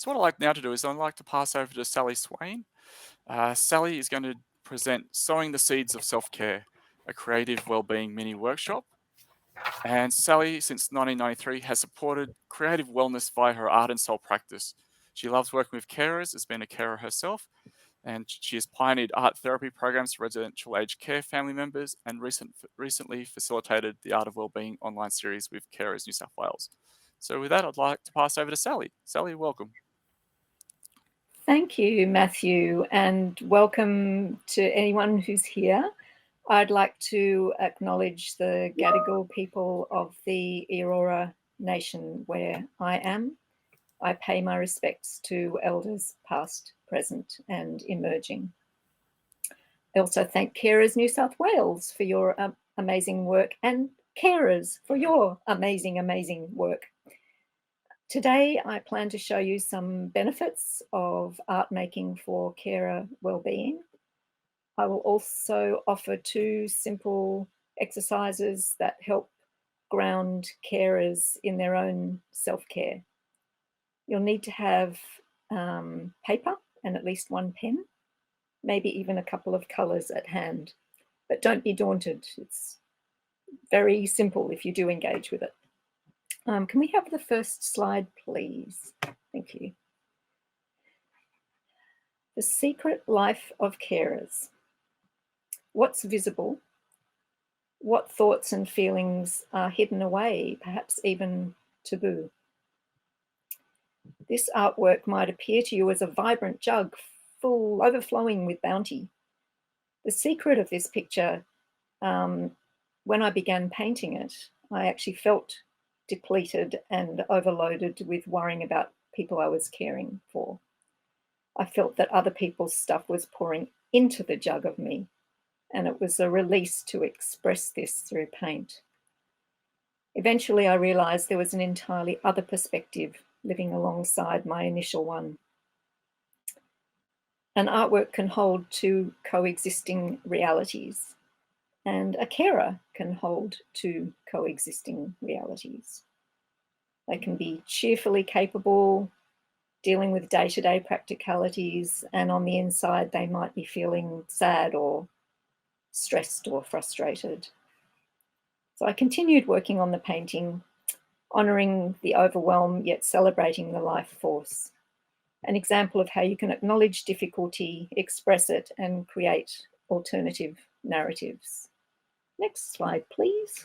So what I'd like now to do is I'd like to pass over to Sally Swain. Sally is going to present Sowing the Seeds of Self-Care, a creative wellbeing mini workshop. And Sally, since 1993, has supported creative wellness via her art and soul practice. She loves working with carers, has been a carer herself, and she has pioneered art therapy programs for residential aged care family members and recently facilitated the Art of Wellbeing online series with Carers New South Wales. So with that, I'd like to pass over to Sally. Sally, welcome. Thank you, Matthew, and welcome to anyone who's here. I'd like to acknowledge the Gadigal people of the Eora Nation where I am. I pay my respects to elders past, present and emerging. I also thank Carers New South Wales for your amazing work and carers for your amazing work. Today, I plan to show you some benefits of art making for carer wellbeing. I will also offer 2 simple exercises that help ground carers in their own self-care. You'll need to have paper and at least 1 pen, maybe even a couple of colours at hand. But don't be daunted. It's very simple if you do engage with it. Can we have the first slide, please? Thank you. The secret life of carers. What's visible? What thoughts and feelings are hidden away, perhaps even taboo? This artwork might appear to you as a vibrant jug full, overflowing with bounty. The secret of this picture, when I began painting it, I actually felt depleted and overloaded with worrying about people I was caring for. I felt that other people's stuff was pouring into the jug of me, and it was a release to express this through paint. Eventually, I realized there was an entirely other perspective living alongside my initial one. An artwork can hold 2 coexisting realities, and a carer can hold 2 coexisting realities. They can be cheerfully capable, dealing with day-to-day practicalities, and on the inside they might be feeling sad or stressed or frustrated. So I continued working on the painting, honouring the overwhelm yet celebrating the life force. An example of how you can acknowledge difficulty, express it, and create alternative narratives. Next slide, please.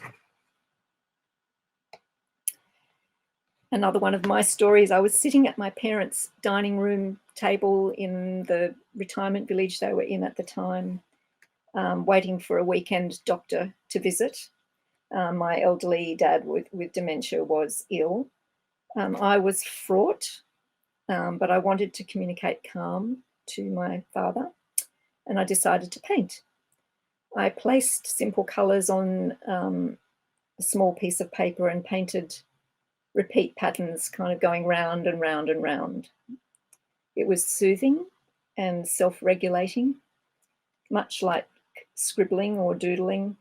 Another one of my stories, I was sitting at my parents' dining room table in the retirement village they were in at the time, waiting for a weekend doctor to visit. My elderly dad with dementia was ill. I was fraught, but I wanted to communicate calm to my father, and I decided to paint. I placed simple colours on a small piece of paper and painted repeat patterns kind of going round and round and round. It was soothing and self-regulating, much like scribbling or doodling,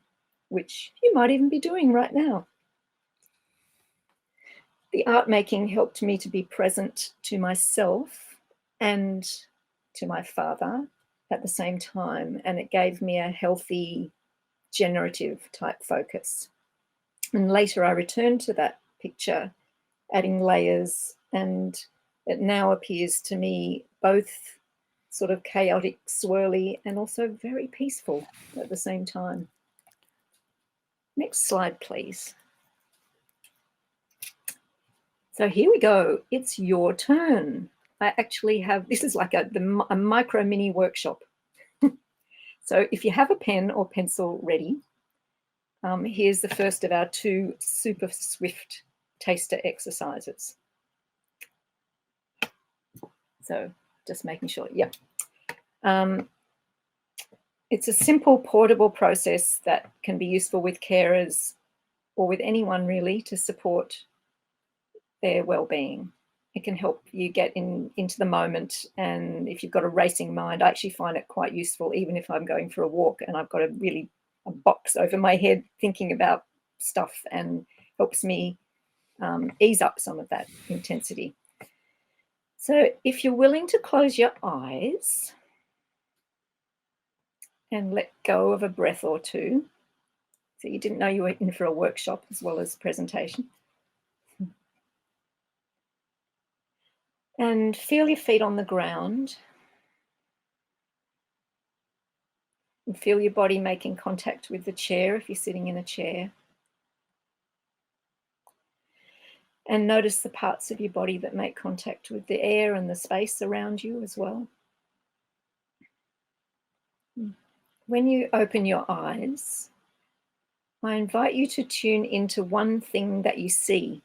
which you might even be doing right now. The art making helped me to be present to myself and to my father at the same time, and it gave me a healthy, generative type focus. And later I returned to that picture, adding layers, and it now appears to me both sort of chaotic, swirly, and also very peaceful at the same time. Next slide, please. So here we go. It's your turn. I actually have, this is like a micro mini workshop. So if you have a pen or pencil ready, here's the first of our 2 super swift taster exercises. So just making sure, yeah. It's a simple portable process that can be useful with carers or with anyone really to support their well-being. It can help you get into the moment, and if you've got a racing mind, I actually find it quite useful even if I'm going for a walk and I've got a box over my head thinking about stuff, and helps me ease up some of that intensity. So if you're willing to close your eyes and let go of a breath or two, so you didn't know you were in for a workshop as well as presentation. And feel your feet on the ground. And feel your body making contact with the chair if you're sitting in a chair. And notice the parts of your body that make contact with the air and the space around you as well. When you open your eyes, I invite you to tune into one thing that you see.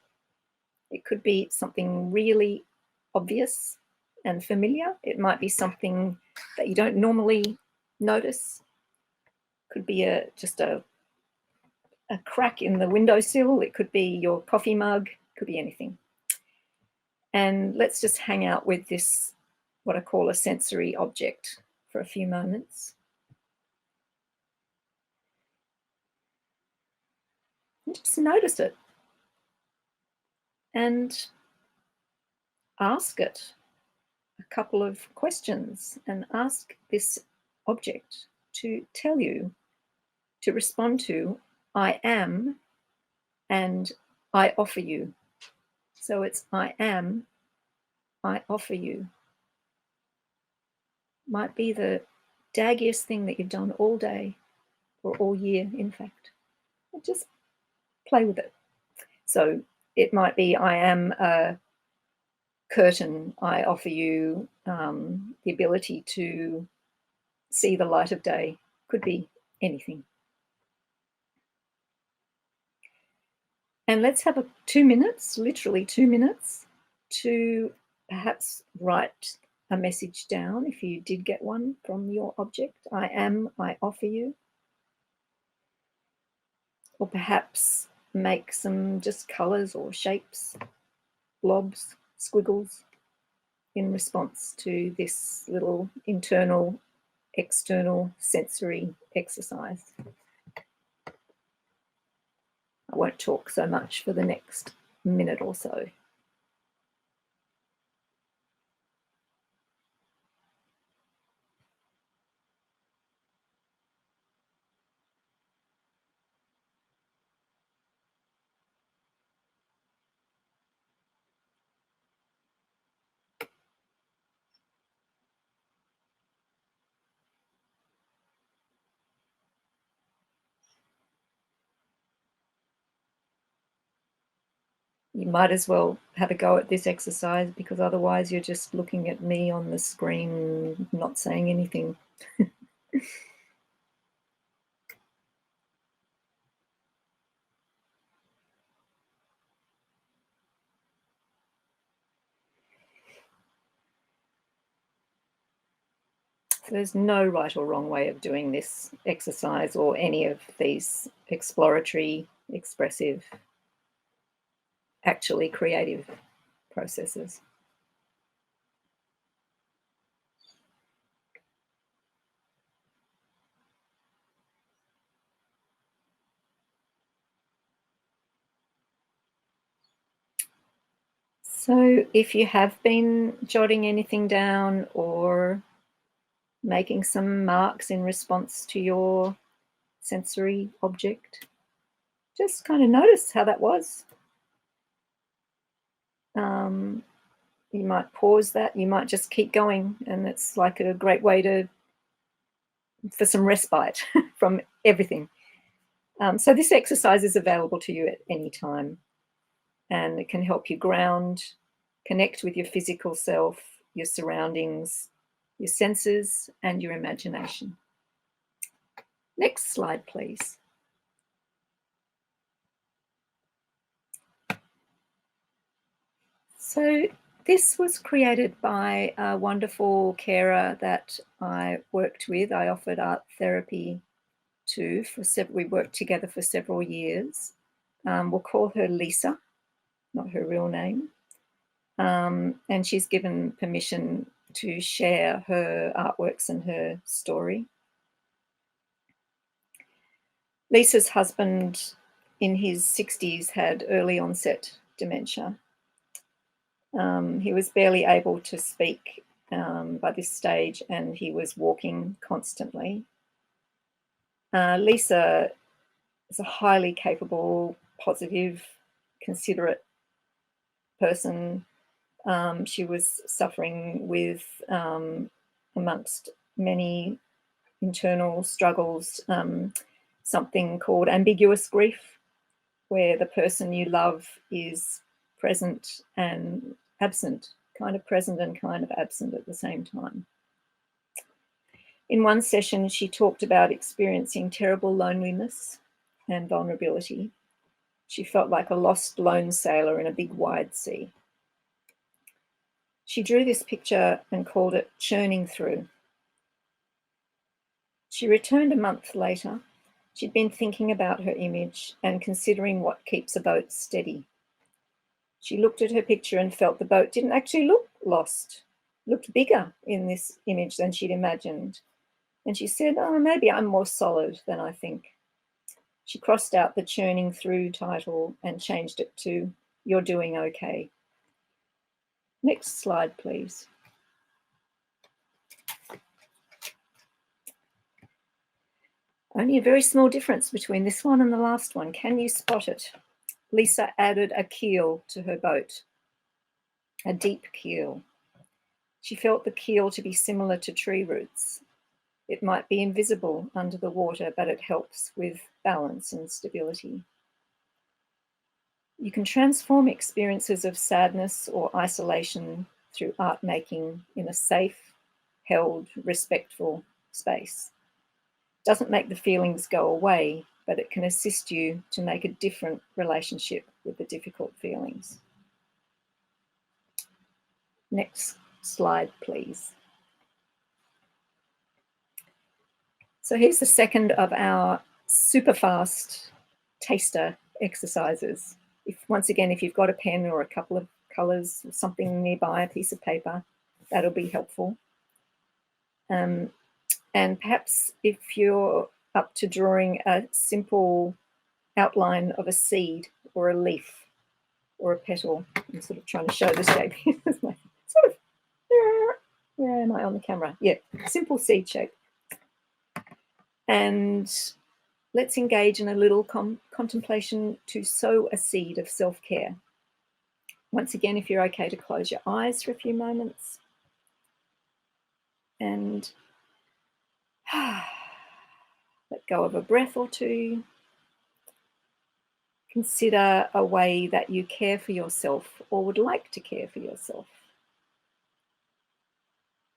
It could be something really obvious and familiar. It might be something that you don't normally notice. It could be just a crack in the windowsill. It could be your coffee mug. It could be anything. And let's just hang out with this, what I call a sensory object, for a few moments. And just notice it. And ask it a couple of questions and ask this object to tell you, to respond to, I am and I offer you. So it's I am, I offer you. Might be the daggiest thing that you've done all day or all year, in fact. Just play with it. So it might be I am a curtain. I offer you the ability to see the light of day. Could be anything. And let's have 2 minutes, literally 2 minutes, to perhaps write a message down if you did get one from your object. I am, I offer you. Or perhaps make some just colours or shapes, blobs, squiggles in response to this little internal, external sensory exercise. I won't talk so much for the next minute or so. You might as well have a go at this exercise, because otherwise you're just looking at me on the screen, not saying anything. So there's no right or wrong way of doing this exercise or any of these exploratory, expressive, actually creative processes. So if you have been jotting anything down or making some marks in response to your sensory object, just kind of notice how that was. You might pause that, you might just keep going, and it's like a great way for some respite from everything. So this exercise is available to you at any time, and it can help you ground, connect with your physical self, your surroundings, your senses, and your imagination. Next slide, please. So this was created by a wonderful carer that I worked with. I offered art therapy to. We worked together for several years. We'll call her Lisa, not her real name. And she's given permission to share her artworks and her story. Lisa's husband, in his 60s, had early onset dementia. He was barely able to speak by this stage, and he was walking constantly. Lisa is a highly capable, positive, considerate person. She was suffering with, amongst many internal struggles, something called ambiguous grief, where the person you love is present and absent, kind of present and kind of absent at the same time. In one session, she talked about experiencing terrible loneliness and vulnerability. She felt like a lost lone sailor in a big wide sea. She drew this picture and called it churning through. She returned a month later. She'd been thinking about her image and considering what keeps a boat steady. She looked at her picture and felt the boat didn't actually look lost, looked bigger in this image than she'd imagined. And she said, oh, maybe I'm more solid than I think. She crossed out the churning through title and changed it to You're Doing Okay. Next slide, please. Only a very small difference between this one and the last one. Can you spot it? Lisa added a keel to her boat, a deep keel. She felt the keel to be similar to tree roots. It might be invisible under the water, but it helps with balance and stability. You can transform experiences of sadness or isolation through art making in a safe, held, respectful space. It doesn't make the feelings go away, but it can assist you to make a different relationship with the difficult feelings. Next slide, please. So here's the second of our super fast taster exercises. Once again, if you've got a pen or a couple of colours or something nearby, a piece of paper, that'll be helpful. And perhaps if you're up to drawing a simple outline of a seed or a leaf or a petal, I'm sort of trying to show the shape. Sort of, where am I on the camera? Yeah, simple seed shape. And let's engage in a little contemplation to sow a seed of self-care. Once again, if you're okay to close your eyes for a few moments. And let go of a breath or two. Consider a way that you care for yourself or would like to care for yourself.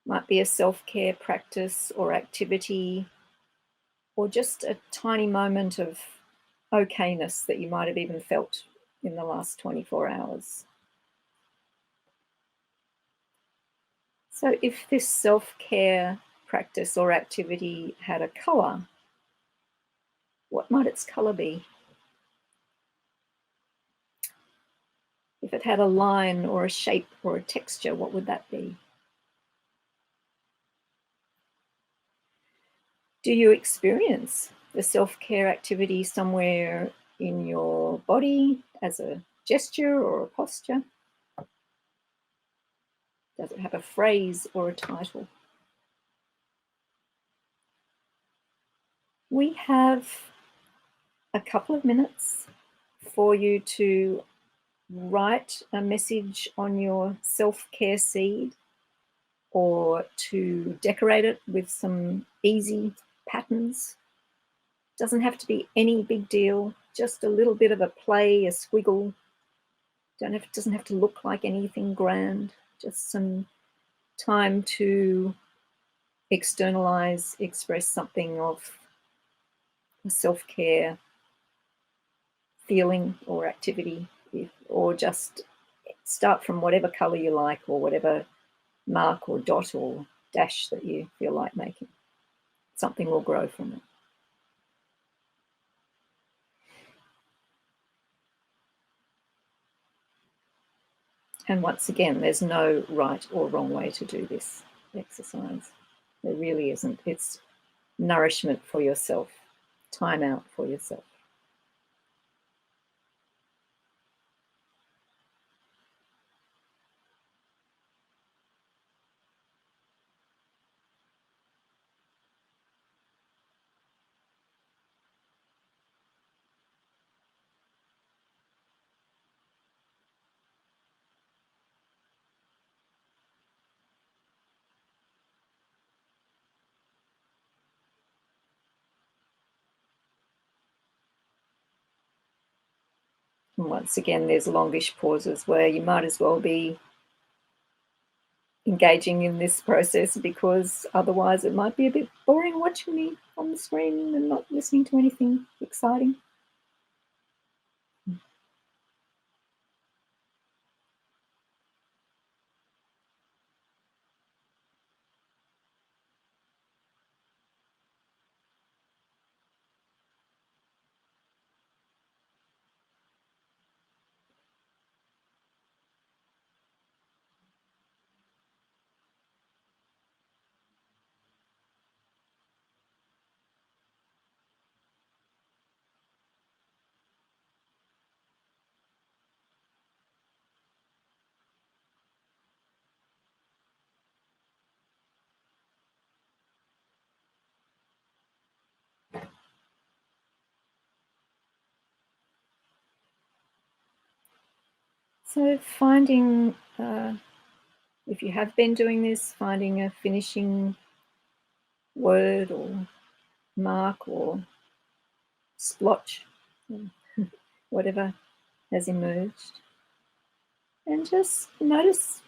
Might be a self-care practice or activity, or just a tiny moment of okayness that you might have even felt in the last 24 hours. So if this self-care practice or activity had a colour, what might its colour be? If it had a line or a shape or a texture, what would that be? Do you experience the self-care activity somewhere in your body as a gesture or a posture? Does it have a phrase or a title? We have a couple of minutes for you to write a message on your self-care seed or to decorate it with some easy patterns. Doesn't have to be any big deal, just a little bit of a play, a squiggle. Doesn't have to look like anything grand, just some time to externalize, express something of a self-care feeling or activity, or just start from whatever color you like or whatever mark or dot or dash that you feel like making. Something will grow from it. And once again, there's no right or wrong way to do this exercise. There really isn't. It's nourishment for yourself, time out for yourself. And once again, there's longish pauses where you might as well be engaging in this process, because otherwise it might be a bit boring watching me on the screen and not listening to anything exciting. So finding, if you have been doing this, finding a finishing word or mark or splotch, whatever has emerged, and just notice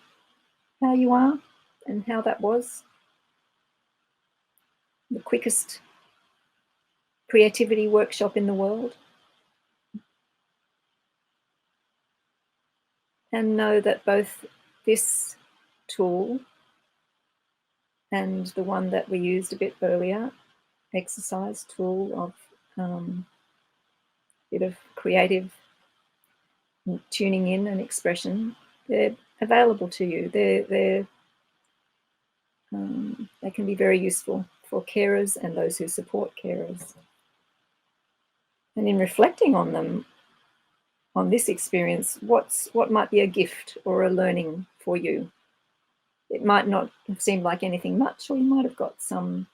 how you are and how that was. The quickest creativity workshop in the world. And know that both this tool and the one that we used a bit earlier, exercise tool of bit of creative tuning in and expression, they're available to you. They can be very useful for carers and those who support carers. And in reflecting on them, on this experience, what might be a gift or a learning for you? It might not have seemed like anything much, or you might have got some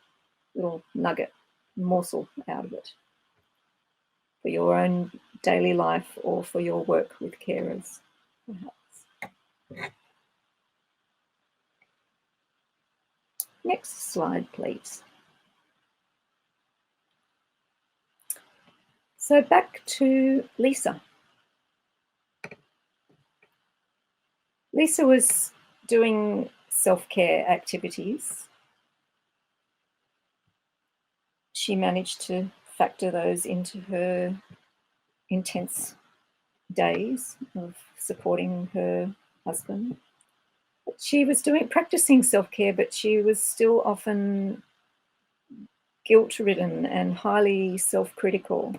little nugget, morsel out of it for your own daily life or for your work with carers, perhaps. Next slide, please. So back to Lisa. Lisa was doing self-care activities. She managed to factor those into her intense days of supporting her husband. She was practicing self-care, but she was still often guilt-ridden and highly self-critical.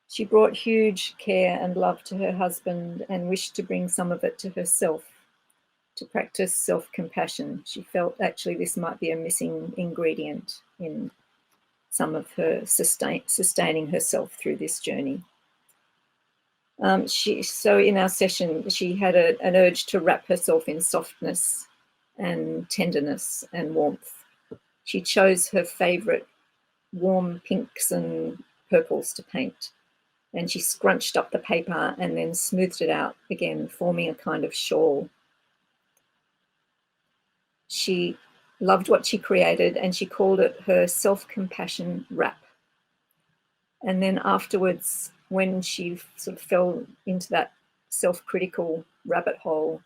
She brought huge care and love to her husband and wished to bring some of it to herself, to practice self-compassion. She felt actually this might be a missing ingredient in some of her sustaining herself through this journey. So in our session, she had an urge to wrap herself in softness and tenderness and warmth. She chose her favorite warm pinks and purples to paint, and she scrunched up the paper and then smoothed it out again, forming a kind of shawl. She loved what she created, and she called it her self-compassion wrap. And then afterwards, when she sort of fell into that self-critical rabbit hole,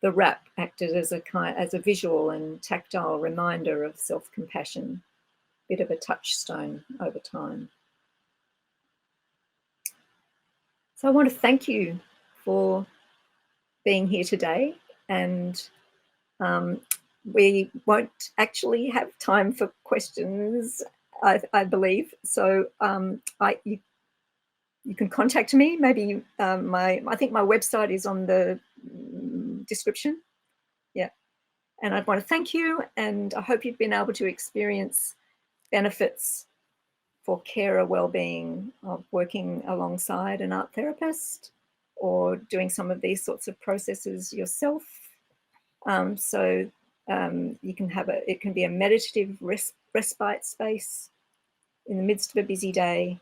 the wrap acted as a visual and tactile reminder of self-compassion, a bit of a touchstone over time. So I want to thank you for being here today, and we won't actually have time for questions, I believe. So you can contact me. Maybe I think my website is on the description. Yeah. And I'd want to thank you, and I hope you've been able to experience benefits for carer wellbeing of working alongside an art therapist or doing some of these sorts of processes yourself. You can have it can be a meditative respite space in the midst of a busy day,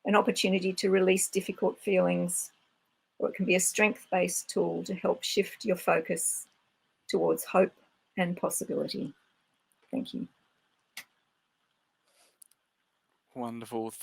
an opportunity to release difficult feelings, or it can be a strength-based tool to help shift your focus towards hope and possibility. Thank you. Wonderful.